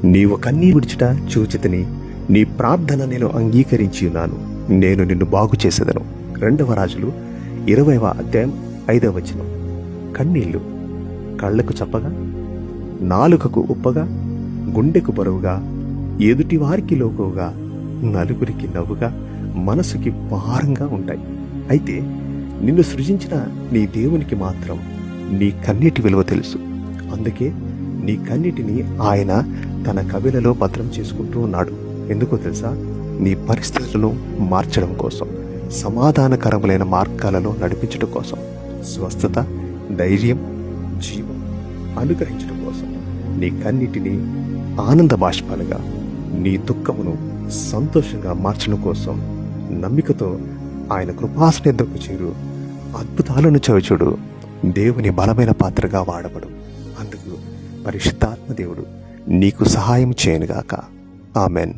నీవు కన్నీరు విడిచుట చూచితిని, నీ ప్రార్థన నేను అంగీకరించి ఉన్నాను, నేను నిన్ను బాగు చేసేదను. 2 రాజులు 20వ అధ్యాయం 5వ వచనం. కన్నీళ్లు కళ్ళకు చప్పగా, నాలుకకు ఉప్పగా, గుండెకు బరువుగా, ఎదుటి వారికి లోకువుగా, నలుగురికి నవ్వుగా, మనసుకి భారంగా ఉంటాయి. అయితే నిన్ను సృజించిన నీ దేవునికి మాత్రం నీ కన్నీటి విలువ తెలుసు. అందుకే నీ కన్నీటిని ఆయన తన కవిలలో భద్రం చేసుకుంటూ ఉన్నాడు. ఎందుకో తెలుసా? నీ పరిస్థితులను మార్చడం కోసం, సమాధానకరములైన మార్గాలలో నడిపించడం కోసం, స్వస్థత, ధైర్యం, జీవం అనుగ్రహించడం కోసం, నీ కన్నీటిని ఆనంద బాష్పాలుగా, నీ దుఃఖమును సంతోషంగా మార్చడం కోసం నమ్మికతో ఆయన కృపాసనెద్దకు చేరు. అద్భుతాలను చవిచూడు. దేవుని బలమైన పాత్రగా వాడబడు. అందుకు పరిశుద్ధాత్మ దేవుడు నీకు సహాయం చేయనుగాక. ఆమెన్.